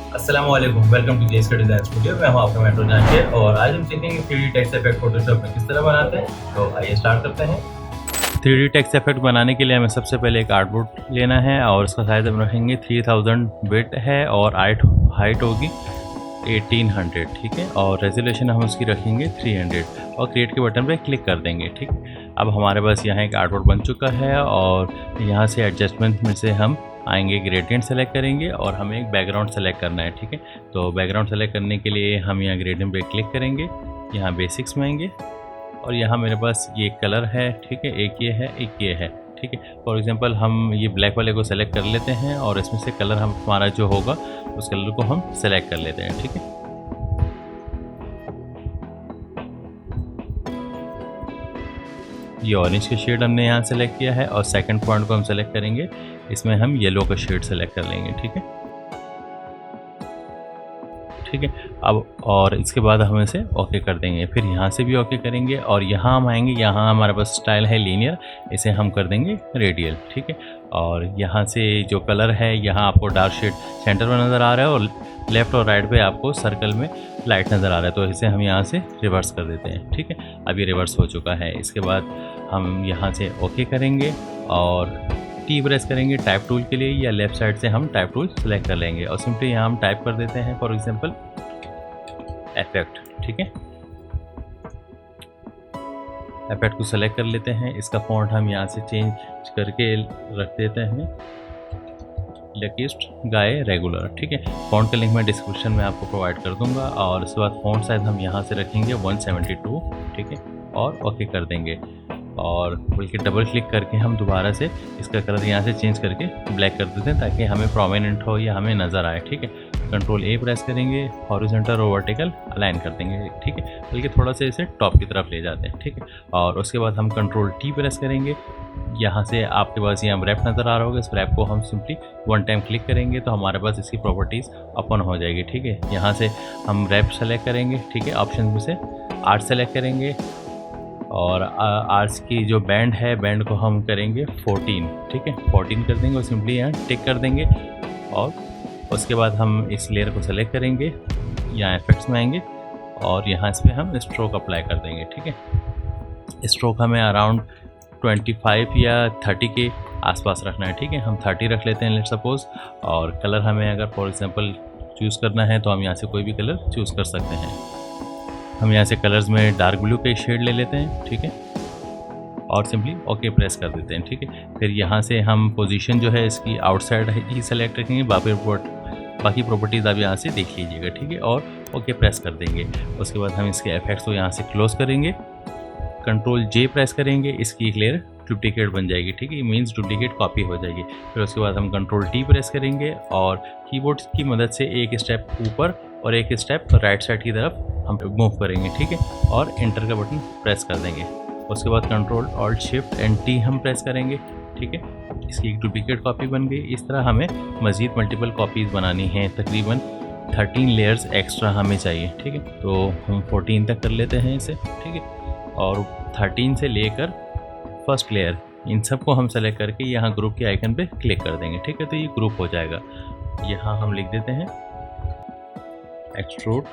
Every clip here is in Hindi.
अस्सलामुअलैकुम, welcome to JSK design studio. मैं हूं आपका मेंटर जाकिर और आज हम सीखेंगे 3D टेक्स्ट इफेक्ट फोटोशॉप में किस तरह बनाते हैं। तो आइए स्टार्ट करते हैं। 3D टेक्स्ट इफेक्ट बनाने के लिए हमें सबसे पहले एक आर्टबोर्ड लेना है और उसका साइज हम रखेंगे 3000 बिट है और हाइट होगी 1800, ठीक है। और रेजोल्यूशन हम उसकी रखेंगे 300 और क्रिएट के बटन पे क्लिक कर देंगे, ठीक। अब हमारे पास यहाँ एक आर्टबोर्ड बन चुका है और यहाँ से एडजस्टमेंट में से हम आएंगे, ग्रेडियंट सेलेक्ट करेंगे और हमें एक बैकग्राउंड सेलेक्ट करना है, ठीक है। तो बैकग्राउंड सेलेक्ट करने के लिए हम यहाँ ग्रेडियंट पे क्लिक करेंगे, यहाँ बेसिक्स में आएंगे और यहाँ मेरे पास ये कलर है, ठीक है। एक ये है, एक ये है, ठीक है। फॉर एग्जांपल हम ये ब्लैक वाले को सेलेक्ट कर लेते हैं और इसमें से कलर हमारा जो होगा उस कलर को हम सेलेक्ट कर लेते हैं, ठीक है। ये ऑरेंज का शेड हमने यहाँ सेलेक्ट किया है और सेकंड पॉइंट को हम सेलेक्ट करेंगे, इसमें हम येलो का शेड सेलेक्ट कर लेंगे, ठीक है, ठीक है। अब और इसके बाद हम इसे ओके कर देंगे, फिर यहाँ से भी ओके करेंगे और यहाँ हम आएंगे, यहाँ हमारे पास स्टाइल है लीनियर, इसे हम कर देंगे रेडियल, ठीक है। और यहाँ से जो कलर है यहाँ आपको डार्क शेड सेंटर में नज़र आ रहा है और लेफ़्ट और राइट पे आपको सर्कल में लाइट नज़र आ रहा है, तो इसे हम यहाँ से रिवर्स कर देते हैं, ठीक है। अब ये रिवर्स हो चुका है। इसके बाद हम यहाँ से ओके करेंगे और टी प्रेस करेंगे टाइप टूल के लिए, या लेफ़्ट साइड से हम टाइप टूल सेलेक्ट कर लेंगे और सिंपली यहाँ हम टाइप कर देते हैं फॉर एग्जांपल इफेक्ट, ठीक है। इफेक्ट को सेलेक्ट कर लेते हैं, इसका फॉन्ट हम यहाँ से चेंज करके रख देते हैं लेकिस्ट गाय रेगुलर, ठीक है। फॉन्ट का लिंक मैं डिस्क्रिप्शन में आपको प्रोवाइड कर दूंगा और उसके बाद फॉन्ट साइज हम यहाँ से रखेंगे 172, ठीक है, और ओके कर देंगे और बल्कि डबल क्लिक करके हम दोबारा से इसका कलर यहाँ से चेंज करके ब्लैक कर देते हैं ताकि हमें प्रोमिनेंट हो या हमें नज़र आए, ठीक है। कंट्रोल ए प्रेस करेंगे, हॉरिजॉन्टल और वर्टिकल अलाइन कर देंगे, ठीक है, बल्कि थोड़ा सा इसे टॉप की तरफ ले जाते हैं, ठीक है। और उसके बाद हम कंट्रोल टी प्रेस करेंगे, यहाँ से आपके पास यहाँ रैप नज़र आ रहा होगा, इस रैप को हम सिंपली वन टाइम क्लिक करेंगे तो हमारे पास इसकी प्रॉपर्टीज़ ओपन हो जाएगी, ठीक है। यहाँ से हम रैप सेलेक्ट करेंगे, ठीक है, ऑप्शन में से आर्ट सेलेक्ट करेंगे और आर्ट्स की जो बैंड है, बैंड को हम करेंगे 14, ठीक है, 14 कर देंगे और सिंपली यहाँ टिक कर देंगे और उसके बाद हम इस लेयर को सेलेक्ट करेंगे, यहाँ इफेक्ट्स में आएंगे और यहाँ इस पर हम स्ट्रोक अप्लाई कर देंगे, ठीक है। स्ट्रोक हमें अराउंड 25 या 30 के आसपास रखना है, ठीक है। हम 30 रख लेते हैं लेट्स सपोज। और कलर हमें अगर फॉर एग्जांपल चूज़ करना है तो हम यहाँ से कोई भी कलर चूज़ कर सकते हैं। हम यहाँ से कलर्स में डार्क ब्लू के शेड ले लेते हैं, ठीक है, और सिंपली ओके प्रेस कर देते हैं, ठीक है। फिर यहाँ से हम पोजीशन जो है इसकी आउटसाइड ही सेलेक्ट रखेंगे, बाकी प्रॉपर्टीज़ आप यहाँ से देख लीजिएगा, ठीक है, और ओके प्रेस कर देंगे। उसके बाद हम इसके इफेक्ट्स को यहाँ से क्लोज करेंगे, कंट्रोल जे प्रेस करेंगे, इसकी एक लेयर डुप्लीकेट बन जाएगी, ठीक है, मीन्स डुप्लीकेट कॉपी हो जाएगी। फिर उसके बाद हम कंट्रोल टी प्रेस करेंगे और कीबोर्ड की मदद से एक स्टेप ऊपर और एक स्टेप राइट साइड की तरफ हम मूव करेंगे, ठीक है, और एंटर का बटन प्रेस कर देंगे। उसके बाद control alt shift and T हम प्रेस करेंगे, ठीक है, इसकी एक डुप्लीकेट कॉपी बन गई। इस तरह हमें मज़ीद मल्टीपल कॉपीज़ बनानी है, तकरीबन 13 लेयर्स एक्स्ट्रा हमें चाहिए, ठीक है। तो हम 14 तक कर लेते हैं इसे, ठीक है, और 13 से लेकर फर्स्ट लेयर इन सब को हम सेलेक्ट करके यहाँ ग्रुप के आइकन पे क्लिक कर देंगे, ठीक है। तो ये ग्रुप हो जाएगा। यहाँ हम लिख देते हैं एक्सट्रूड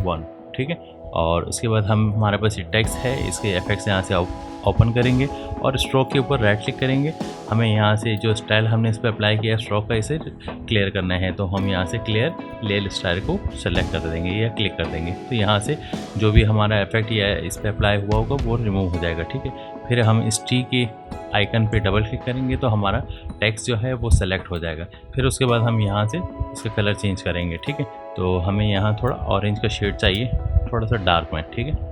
1, ठीक है, और उसके बाद हमारे पास ये टेक्स्ट है, इसके इफेक्ट्स यहाँ से ओपन करेंगे और स्ट्रोक के ऊपर राइट क्लिक करेंगे। हमें यहाँ से जो स्टाइल हमने इस पर अप्लाई किया स्ट्रोक का, इसे क्लियर करना है, तो हम यहाँ से क्लियर लेयर स्टाइल को सेलेक्ट कर देंगे या क्लिक कर देंगे, तो यहाँ से जो भी हमारा इफेक्ट या इस पर अप्लाई हुआ होगा वो रिमूव हो जाएगा, ठीक है। फिर हम इस टी के आइकन पे डबल क्लिक करेंगे तो हमारा टेक्स्ट जो है वो सेलेक्ट हो जाएगा। फिर उसके बाद हम यहाँ से इसका कलर चेंज करेंगे, ठीक है। तो हमें यहाँ थोड़ा ऑरेंज का शेड चाहिए, थोड़ा सा डार्क में, ठीक है।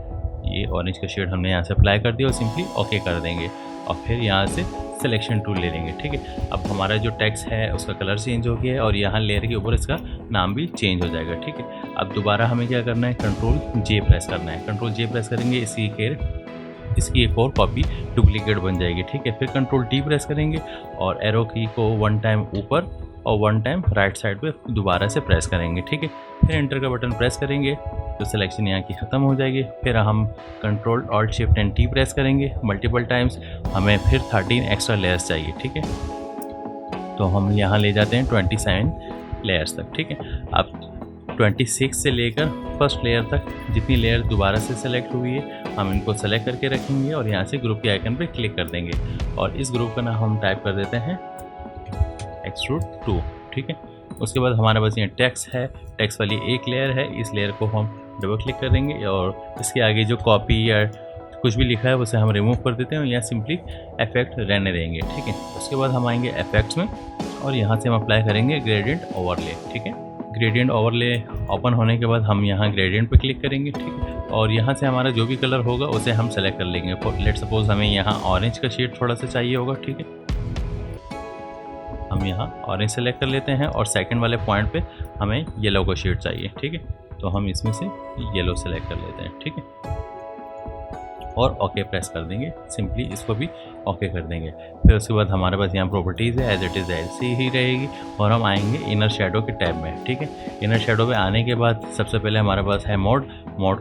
ये ऑरेंज का शेड हमने यहाँ से अप्लाई कर दिया और सिंपली ओके कर देंगे और फिर यहाँ से सिलेक्शन टूल ले लेंगे, ठीक है। अब हमारा जो टेक्स्ट है उसका कलर चेंज हो गया है और यहाँ लेयर के ऊपर इसका नाम भी चेंज हो जाएगा, ठीक है। अब दोबारा हमें क्या करना है, कंट्रोल जे प्रेस करना है। कंट्रोल जे प्रेस करेंगे, इसकी एक और कॉपी डुप्लीकेट बन जाएगी, ठीक है। फिर कंट्रोल टी प्रेस करेंगे और एरो की को वन टाइम ऊपर और वन टाइम राइट साइड पे दोबारा से प्रेस करेंगे, ठीक है। फिर एंटर का बटन प्रेस करेंगे तो सिलेक्शन यहाँ की ख़त्म हो जाएगी। फिर हम control alt shift and T press करेंगे मल्टीपल टाइम्स, हमें फिर 13 एक्स्ट्रा लेयर्स चाहिए, ठीक है। तो हम यहाँ ले जाते हैं 27 लेयर्स तक, ठीक है। अब 26 से लेकर फर्स्ट लेयर तक जितनी लेयर दोबारा से सेलेक्ट हुई है हम इनको सेलेक्ट करके रखेंगे और यहाँ से ग्रुप के आइकन पे क्लिक कर देंगे और इस ग्रुप का नाम हम टाइप कर देते हैं एक्सट्रूड 2। ठीक है, उसके बाद हमारे पास यहाँ टेक्स्ट है, टेक्स्ट वाली एक लेयर है, इस लेयर को हम डबल क्लिक कर देंगे और इसके आगे जो कॉपी या कुछ भी लिखा है उसे हम रिमूव कर देते हैं और यहाँ सिंपली इफेक्ट रहने देंगे। ठीक है, उसके बाद हम आएंगे इफेक्ट्स में और यहाँ से हम अप्लाई करेंगे ग्रेडियंट ओवरले। ठीक है, ग्रेडियंट ओवरले ओपन होने के बाद हम यहाँ ग्रेडियंट पे क्लिक करेंगे। ठीक है, और यहाँ से हमारा जो भी कलर होगा उसे हम सेलेक्ट कर लेंगे। लेट सपोज हमें यहाँ ऑरेंज का शेड थोड़ा सा चाहिए होगा। ठीक है, हम यहाँ ऑरेंज सेलेक्ट कर लेते हैं और सेकंड वाले पॉइंट पे हमें येलो का शेड चाहिए। ठीक है, तो हम इसमें से येलो सेलेक्ट कर लेते हैं। ठीक है, और ओके प्रेस कर देंगे, सिंपली इसको भी ओके कर देंगे। फिर उसके बाद हमारे पास यहाँ प्रॉपर्टीज़ है, एज इट इज़ ऐसी ही रहेगी और हम आएंगे इनर शेडो के टैब में। ठीक है, इनर शेडो पे आने के बाद सबसे पहले हमारे पास है मोड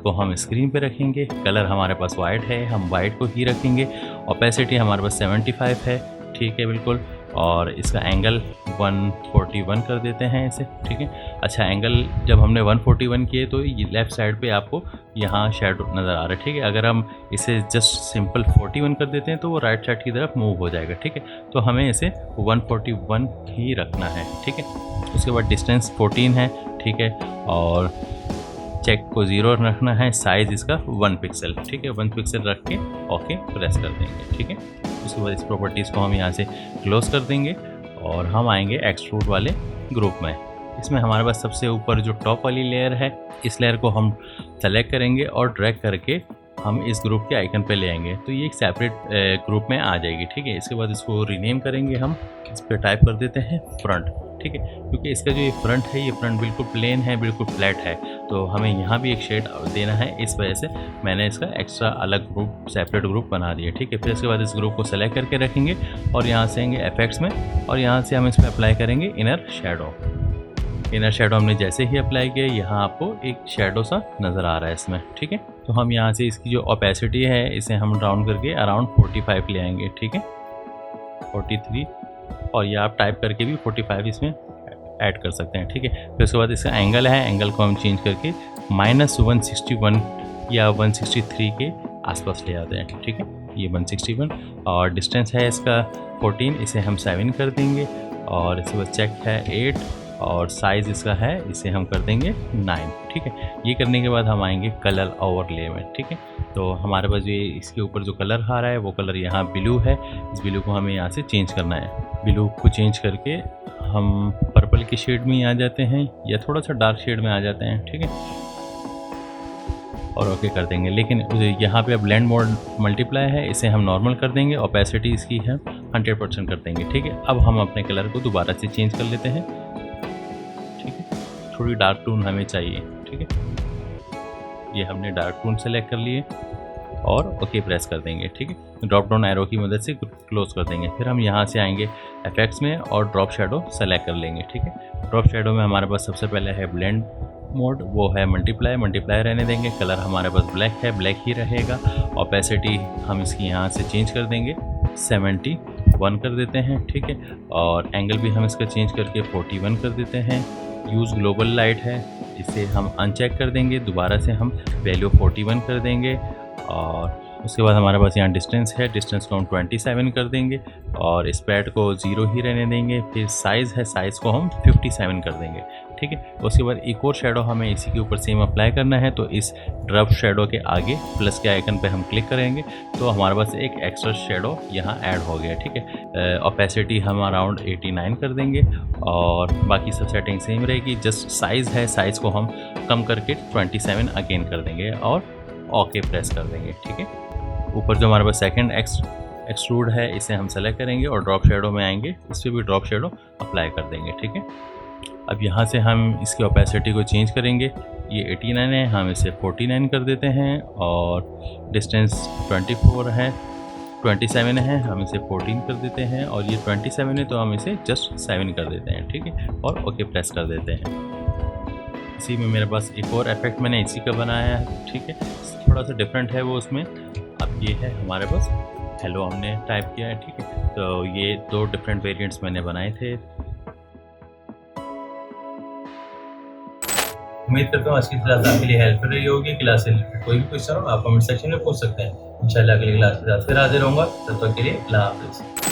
को हम स्क्रीन पे रखेंगे। कलर हमारे पास वाइट है, हम वाइट को ही रखेंगे। ओपेसिटी हमारे पास 75 है। ठीक है, बिल्कुल, और इसका एंगल 141 कर देते हैं इसे। ठीक है, अच्छा एंगल जब हमने 141 किए तो ये लेफ़्ट साइड पे आपको यहाँ शेडो नज़र आ रहा है। ठीक है, अगर हम इसे जस्ट सिंपल 41 कर देते हैं तो वो राइट साइड की तरफ मूव हो जाएगा। ठीक है, तो हमें इसे 141 ही रखना है। ठीक है, उसके बाद डिस्टेंस 14 है। ठीक है, और चेक को 0 रखना है, साइज़ इसका 1 पिक्सल। ठीक है, 1 पिक्सल रख के ओके प्रेस कर देंगे। ठीक है, उसके बाद इस प्रॉपर्टीज़ को हम यहाँ से क्लोज कर देंगे और हम आएंगे एक्सट्रूड वाले ग्रुप में। इसमें हमारे पास सबसे ऊपर जो टॉप वाली लेयर है, इस लेयर को हम सेलेक्ट करेंगे और ड्रैग करके हम इस ग्रुप के आइकन पे ले आएंगे तो ये एक सेपरेट ग्रुप में आ जाएगी। ठीक है, इसके बाद इसको रीनेम करेंगे, हम इस पर टाइप कर देते हैं फ्रंट। ठीक है, क्योंकि इसका जो ये फ्रंट है, ये फ्रंट बिल्कुल प्लेन है, बिल्कुल फ्लैट है, तो हमें यहाँ भी एक शेड देना है। इस वजह से मैंने इसका एक्स्ट्रा अलग ग्रुप, सेपरेट ग्रुप बना दिया। ठीक है, फिर इसके बाद इस ग्रुप को सेलेक्ट करके रखेंगे और यहाँ से आएंगे इफेक्ट्स में और यहाँ से हम इस पर अप्लाई करेंगे इनर शेडो। इनर शेडो हमने जैसे ही अप्लाई किया, यहाँ आपको एक शेडो सा नज़र आ रहा है इसमें। ठीक है, तो हम यहाँ से इसकी जो ओपेसिटी है इसे हम डाउन करके अराउंड 45 ले आएंगे। ठीक है, 43, और ये आप टाइप करके भी 45 इसमें ऐड कर सकते हैं। ठीक है, फिर उसके बाद इसका एंगल है, एंगल को हम चेंज करके -161 या 163 के आसपास ले आते हैं। ठीक है, ये 161, और डिस्टेंस है इसका 14, इसे हम 7 कर देंगे और इसके बाद चेक है 8 और साइज़ इसका है, इसे हम कर देंगे 9। ठीक है, ये करने के बाद हम आएंगे कलर ओवरले में। ठीक है, तो हमारे पास ये इसके ऊपर जो कलर आ रहा है वो कलर यहाँ ब्लू है, इस ब्लू को हमें यहाँ से चेंज करना है। ब्लू को चेंज करके हम पर्पल की शेड में आ जाते हैं या थोड़ा सा डार्क शेड में आ जाते हैं। ठीक है, और ओके कर देंगे। लेकिन यहाँ पे अब ब्लेंड मोड मल्टीप्लाई है, इसे हम नॉर्मल कर देंगे, ओपेसिटी इसकी है 100% कर देंगे। ठीक है, अब हम अपने कलर को दोबारा से चेंज कर लेते हैं। ठीक है, थोड़ी डार्क टोन हमें चाहिए। ठीक है, ये हमने डार्क टोन सेलेक्ट कर लिए और ओके प्रेस कर देंगे। ठीक है, ड्रॉप डाउन एरो की मदद से क्लोज कर देंगे। फिर हम यहाँ से आएंगे इफेक्ट्स में और ड्रॉप शेडो सेलेक्ट कर लेंगे। ठीक है, ड्रॉप शेडो में हमारे पास सबसे पहले है ब्लेंड मोड, वो है मल्टीप्लाई रहने देंगे। कलर हमारे पास ब्लैक है, ब्लैक ही रहेगा। ओपेसिटी हम इसकी यहाँ से चेंज कर देंगे, 71 कर देते हैं। ठीक है, और एंगल भी हम इसका चेंज करके 41 कर देते हैं। यूज़ ग्लोबल लाइट है, इसे हम अनचेक कर देंगे, दोबारा से हम वैल्यू 41 कर देंगे। और उसके बाद हमारे पास यहाँ डिस्टेंस है, डिस्टेंस को हम 27 कर देंगे और स्प्रेड को 0 ही रहने देंगे। फिर साइज़ है, साइज़ को हम 57 कर देंगे। ठीक है, उसके बाद एक और शेडो हमें इसी के ऊपर सेम अप्लाई करना है, तो इस ड्रॉप शेडो के आगे प्लस के आइकन पे हम क्लिक करेंगे तो हमारे पास एक एक्स्ट्रा शेडो यहाँ ऐड हो गया। ठीक है, ओपेसिटी हम अराउंड 89 कर देंगे और बाकी सब सेटिंग सेम रहेगी। जस्ट साइज़ है, साइज़ को हम कम करके 27 अगेन कर देंगे और ओके प्रेस कर देंगे। ठीक है, ऊपर जो हमारे पास सेकंड एक्सट्रूड है इसे हम सेलेक्ट करेंगे और ड्रॉप शेडो में आएंगे, इस पर भी ड्रॉप शेडो अप्लाई कर देंगे। ठीक है, अब यहाँ से हम इसकी ओपेसिटी को चेंज करेंगे, ये 89 है, हम इसे 49 कर देते हैं और डिस्टेंस 27 है, हम इसे 14 कर देते हैं और ये 27 है तो हम इसे जस्ट 7 कर देते हैं। ठीक है, और ओके प्रेस कर देते हैं। इसी में मेरे पास एक और इफेक्ट मैंने इसी का बनाया है। ठीक है, थोड़ा सा डिफरेंट है वो उसमें। अब ये है हमारे पास हेलो हमने टाइप किया है। ठीक है, तो ये 2 डिफरेंट वेरिएंट्स मैंने बनाए थे। उम्मीद करता हूँ आज की क्लास आपके लिए हेल्पफुल रही होगी। क्लास से रिलेटेड कोई भी क्वेश्चन हो आप कमेंट सेक्शन में पूछ सकते हैं। इंशाल्लाह अगली क्लास के साथ फिर हाजिर होऊंगा। तब तक के लिए अल्लाह हाफिज़।